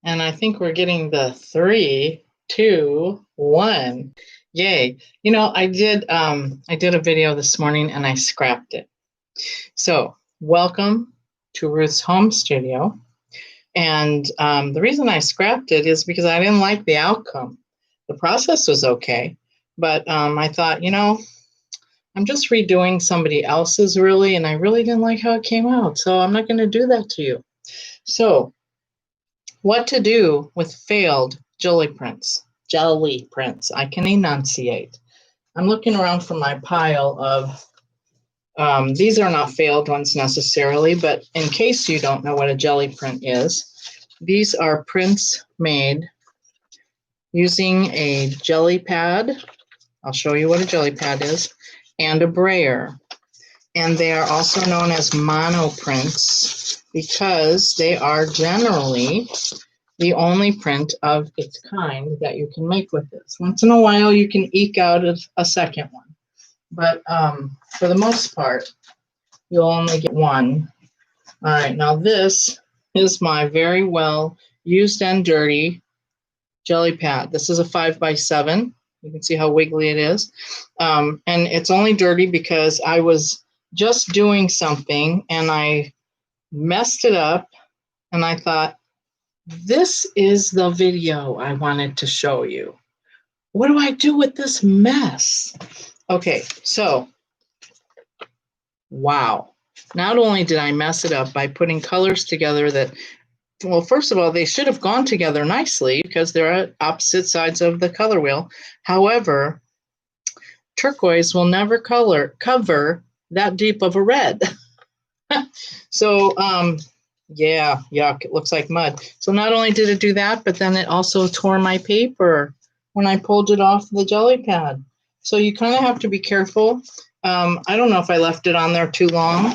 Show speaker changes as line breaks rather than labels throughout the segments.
And I think we're getting the 3, 2, 1. Yay. You know, I did a video this morning and I scrapped it. So welcome to Ruth's home studio. And the reason I scrapped it is because I didn't like the outcome. The process was okay, but I thought, you know, I'm just redoing somebody else's really, and I really didn't like how it came out. So I'm not going to do that to you. So what to do with failed jelly prints? Jelly prints. I can enunciate. I'm looking around for my pile of, these are not failed ones necessarily, but in case you don't know what a jelly print is, these are prints made using a jelly pad. I'll show you what a jelly pad is, and a brayer. And they are also known as monoprints because they are generally the only print of its kind that you can make with this. Once in a while, you can eke out a second one. But for the most part, you'll only get one. All right, now this is my very well used and dirty jelly pad. This is a 5x7. You can see how wiggly it is. And it's only dirty because I was just doing something and I messed it up and I thought, this is the video I wanted to show you. What do I do with this mess? Okay, so, wow. Not only did I mess it up by putting colors together that, well, first of all, they should have gone together nicely because they're at opposite sides of the color wheel. However, turquoise will never cover that deep of a red. So, yeah, yuck, it looks like mud. So not only did it do that, but then it also tore my paper when I pulled it off the jelly pad. So you kind of have to be careful. I don't know if I left it on there too long.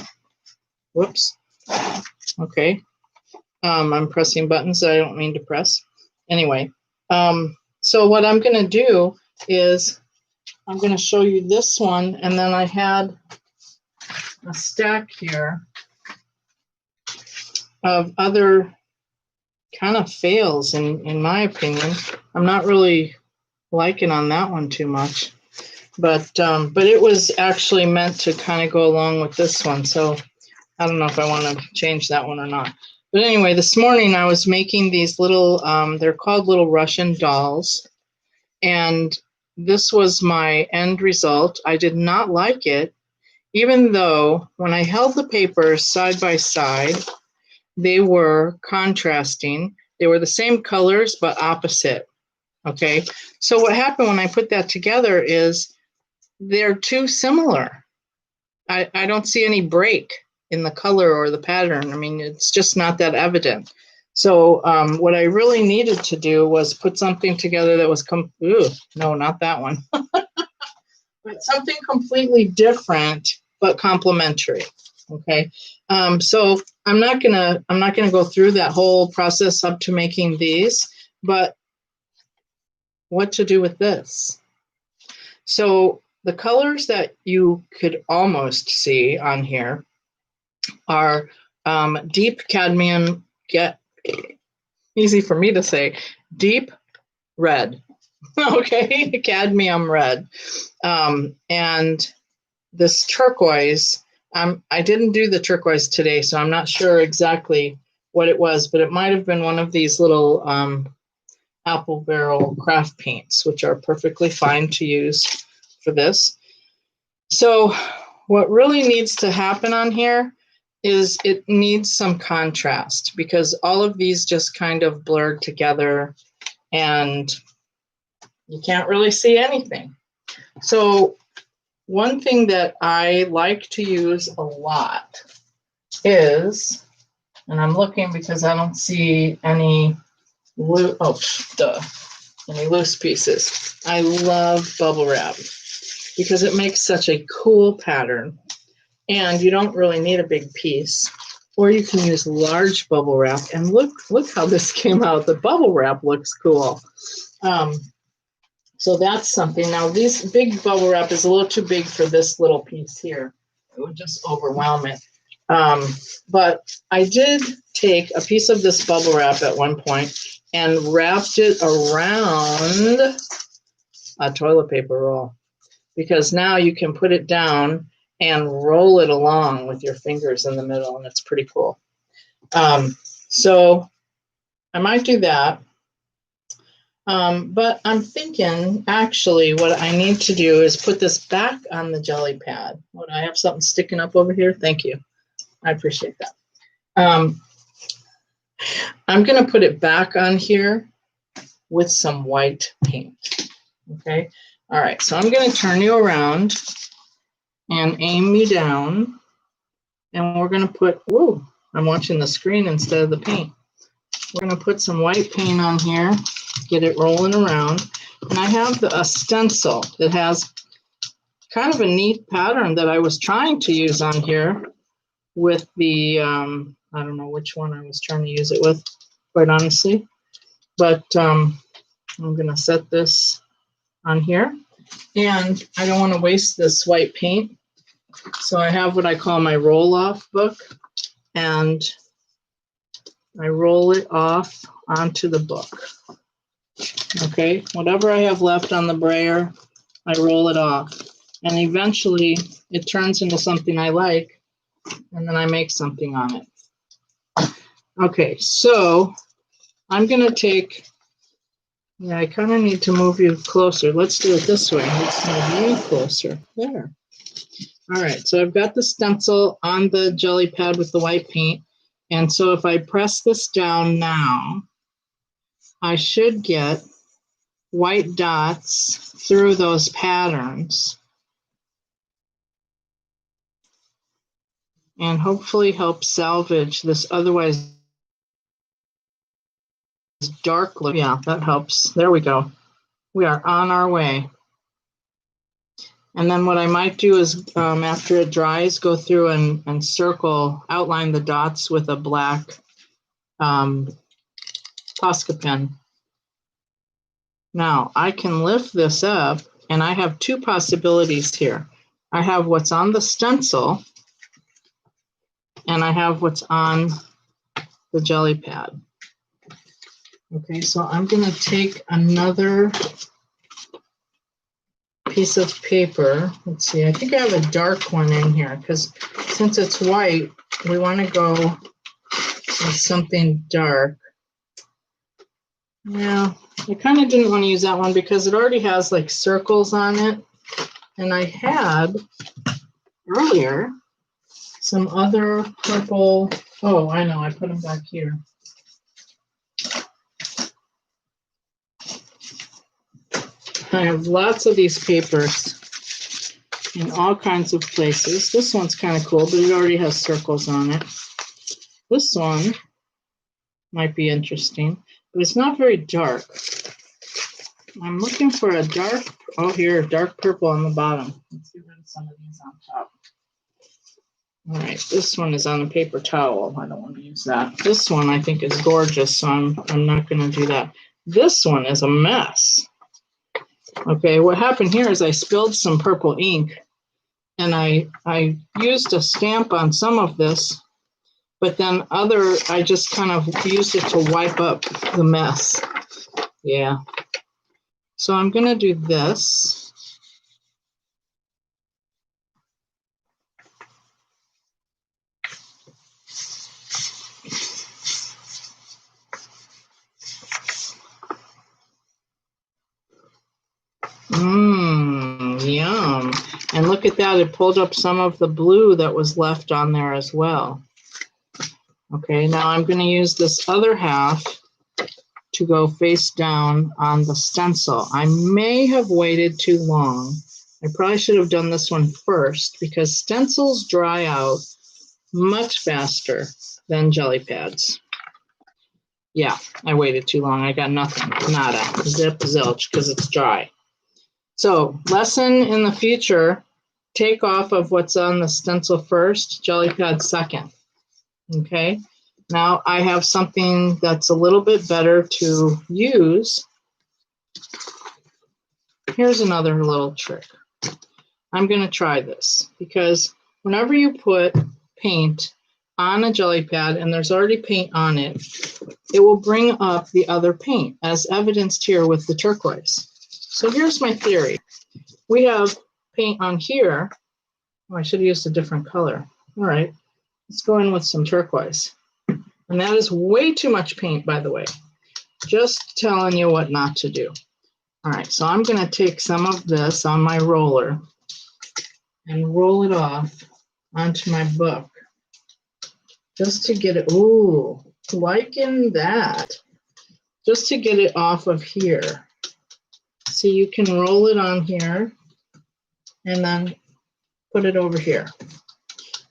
Whoops. Okay. I'm pressing buttons that I don't mean to press. Anyway, so what I'm going to do is I'm going to show you this one, and then I had a stack here of other kind of fails, in my opinion. I'm not really liking on that one too much, but it was actually meant to kind of go along with this one, so I don't know if I want to change that one or not. But anyway, this morning I was making these little, they're called little Russian dolls, and this was my end result. I did not like it, even though when I held the papers side by side, they were contrasting. They were the same colors, but opposite, okay? So what happened when I put that together is they're too similar. I don't see any break in the color or the pattern. I mean, it's just not that evident. So what I really needed to do was put something together that was, no, not that one. But something completely different, but complementary. Okay, so I'm not gonna go through that whole process up to making these, but what to do with this? So the colors that you could almost see on here are deep cadmium, easy for me to say, deep red. Okay, cadmium red, and this turquoise. I didn't do the turquoise today, so I'm not sure exactly what it was, but it might have been one of these little apple barrel craft paints, which are perfectly fine to use for this. So what really needs to happen on here is it needs some contrast because all of these just kind of blurred together and you can't really see anything. So one thing that I like to use a lot is, and I'm looking because I don't see any any loose pieces. I love bubble wrap because it makes such a cool pattern, and you don't really need a big piece. Or you can use large bubble wrap, and look how this came out. The bubble wrap looks cool. So that's something. Now, this big bubble wrap is a little too big for this little piece here. It would just overwhelm it. But I did take a piece of this bubble wrap at one point, and wrapped it around a toilet paper roll, because now you can put it down and roll it along with your fingers in the middle, and it's pretty cool. So I might do that. But I'm thinking, actually, what I need to do is put this back on the jelly pad. Would I have something sticking up over here? Thank you. I appreciate that. I'm going to put it back on here with some white paint. Okay. All right. So I'm going to turn you around and aim me down. And we're going to put, whoa, I'm watching the screen instead of the paint. We're going to put some white paint on here, get it rolling around. And I have a stencil that has kind of a neat pattern that I was trying to use on here with the, I don't know which one I was trying to use it with, quite honestly. But I'm going to set this on here. And I don't want to waste this white paint. So I have what I call my roll-off book. And I roll it off onto the book. Okay, whatever I have left on the brayer, I roll it off. And eventually it turns into something I like, and then I make something on it. Okay, so I'm going to take, yeah, I kind of need to move you closer. Let's do it this way. Let's move you closer. There. All right, so I've got the stencil on the jelly pad with the white paint. And so if I press this down now, I should get white dots through those patterns and hopefully help salvage this otherwise dark look. Yeah, that helps. There we go. We are on our way. And then what I might do is after it dries, go through and circle, outline the dots with a black Posca pen. Now I can lift this up, and I have two possibilities here. I have what's on the stencil, and I have what's on the jelly pad. Okay, so I'm going to take another piece of paper. Let's see, I think I have a dark one in here, because since it's white, we want to go with something dark. Yeah, I kind of didn't want to use that one because it already has like circles on it. And I had earlier some other purple, oh, I know, I put them back here. I have lots of these papers in all kinds of places. This one's kind of cool, but it already has circles on it. This one might be interesting, but it's not very dark. I'm looking for a dark, oh here, dark purple on the bottom. Let's get rid of some of these on top. All right, this one is on a paper towel. I don't want to use that. This one I think is gorgeous, so I'm not going to do that. This one is a mess. Okay, what happened here is I spilled some purple ink, and I used a stamp on some of this, but then I just kind of used it to wipe up the mess. Yeah. So I'm going to do this. Yum. And look at that, it pulled up some of the blue that was left on there as well. Okay, now I'm going to use this other half to go face down on the stencil. I may have waited too long. I probably should have done this one first because stencils dry out much faster than jelly pads. Yeah, I waited too long. I got nothing, nada, zip, zilch, because it's dry. So, lesson in the future, take off of what's on the stencil first, jelly pad second. Okay, now I have something that's a little bit better to use. Here's another little trick. I'm going to try this because whenever you put paint on a jelly pad and there's already paint on it, it will bring up the other paint, as evidenced here with the turquoise. So here's my theory. We have paint on here. Oh, I should have used a different color. All right, let's go in with some turquoise. And that is way too much paint, by the way. Just telling you what not to do. All right, so I'm going to take some of this on my roller and roll it off onto my book just to get it, ooh, liking that, just to get it off of here. So you can roll it on here and then put it over here.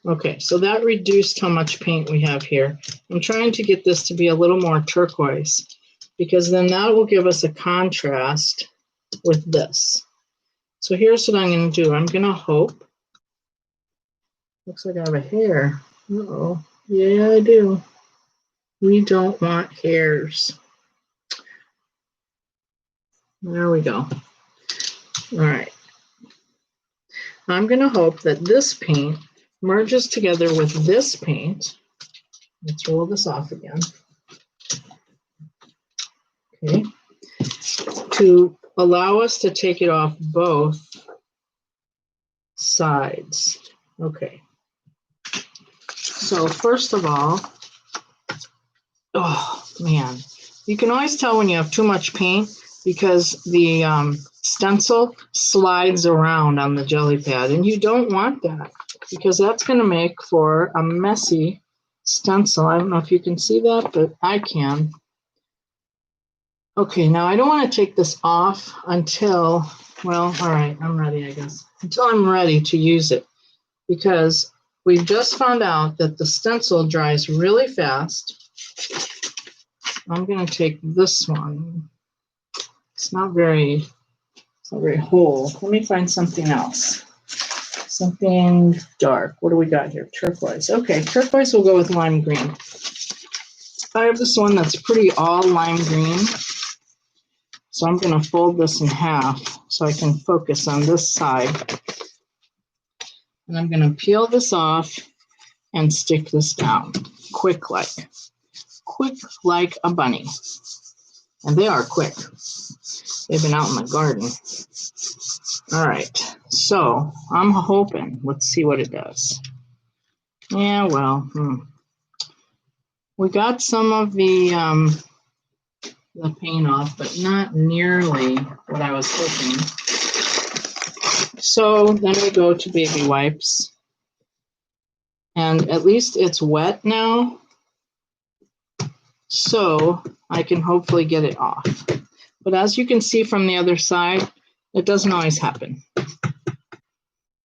Okay, so that reduced how much paint we have here. I'm trying to get this to be a little more turquoise because then that will give us a contrast with this. So here's what I'm going to do. I'm going to hope. Looks like I have a hair. Uh-oh. Yeah, I do. We don't want hairs. There we go. All right. I'm going to hope that this paint merges together with this paint. Let's roll this off again. Okay. To allow us to take it off both sides. Okay. So first of all, oh man, you can always tell when you have too much paint because the stencil slides around on the jelly pad, and you don't want that because that's going to make for a messy stencil. I don't know if you can see that, but I can. Okay, now I don't want to take this off until, well, all right, I'm ready, I guess, until I'm ready to use it, because we just found out that the stencil dries really fast. I'm going to take this one. It's not very whole. Let me find something else. Something dark. What do we got here? Turquoise. Okay, turquoise will go with lime green. I have this one that's pretty all lime green. So I'm going to fold this in half so I can focus on this side. And I'm going to peel this off and stick this down. Quick like a bunny. And they are quick. They've been out in the garden. All right, so I'm hoping, let's see what it does. Yeah, well, we got some of the paint off, but not nearly what I was hoping. So then we go to baby wipes. And at least it's wet now, so I can hopefully get it off. But as you can see from the other side, it doesn't always happen.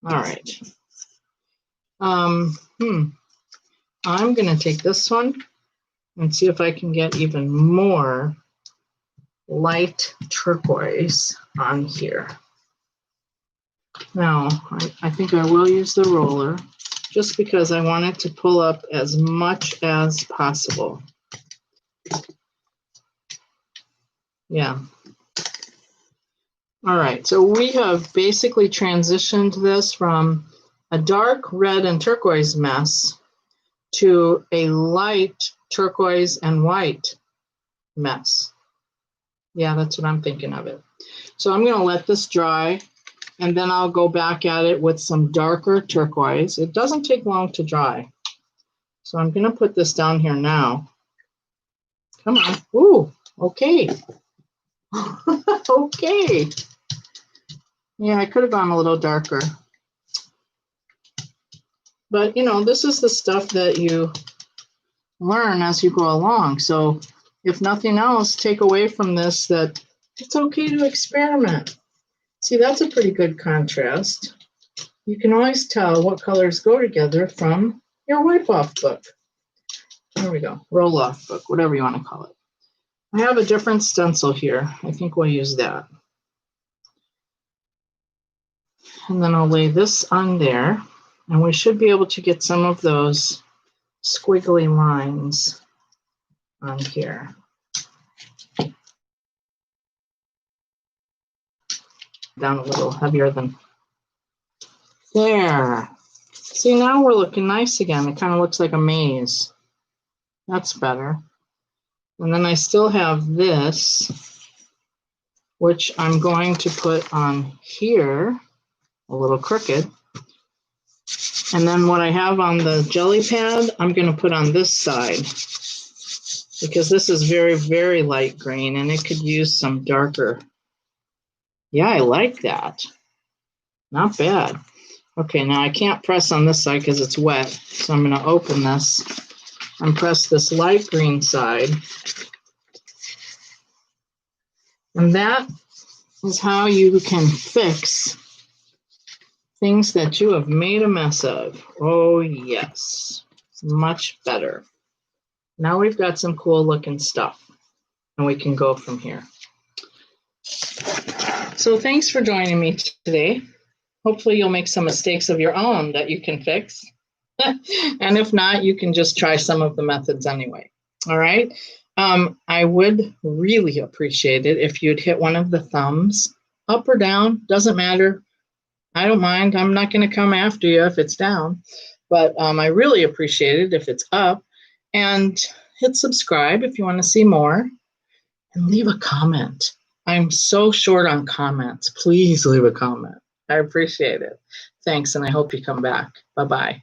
All right. I'm going to take this one and see if I can get even more light turquoise on here. Now, I think I will use the roller just because I want it to pull up as much as possible. Yeah. All right, so we have basically transitioned this from a dark red and turquoise mess to a light turquoise and white mess. Yeah, that's what I'm thinking of it. So I'm going to let this dry, and then I'll go back at it with some darker turquoise. It doesn't take long to dry. So I'm going to put this down here now. Come on. Ooh, okay. Okay. Yeah, I could have gone a little darker. But, you know, this is the stuff that you learn as you go along. So if nothing else, take away from this that it's okay to experiment. See, that's a pretty good contrast. You can always tell what colors go together from your wipe-off book. There we go, roll-off book, whatever you want to call it. I have a different stencil here. I think we'll use that. And then I'll lay this on there, and we should be able to get some of those squiggly lines on here. Down a little heavier than there. See, now we're looking nice again. It kind of looks like a maze. That's better. And then I still have this, which I'm going to put on here, a little crooked. And then what I have on the jelly pad, I'm going to put on this side, because this is very, very light green and it could use some darker. Yeah, I like that. Not bad. Okay, now I can't press on this side because it's wet. So I'm going to open this and press this light green side. And that is how you can fix things that you have made a mess of. Oh, yes. It's much better. Now we've got some cool looking stuff, and we can go from here. So thanks for joining me today. Hopefully you'll make some mistakes of your own that you can fix. And if not, you can just try some of the methods anyway. All right. I would really appreciate it if you'd hit one of the thumbs up or down. Doesn't matter. I don't mind. I'm not going to come after you if it's down. But I really appreciate it if it's up. And hit subscribe if you want to see more. And leave a comment. I'm so short on comments. Please leave a comment. I appreciate it. Thanks, and I hope you come back. Bye-bye.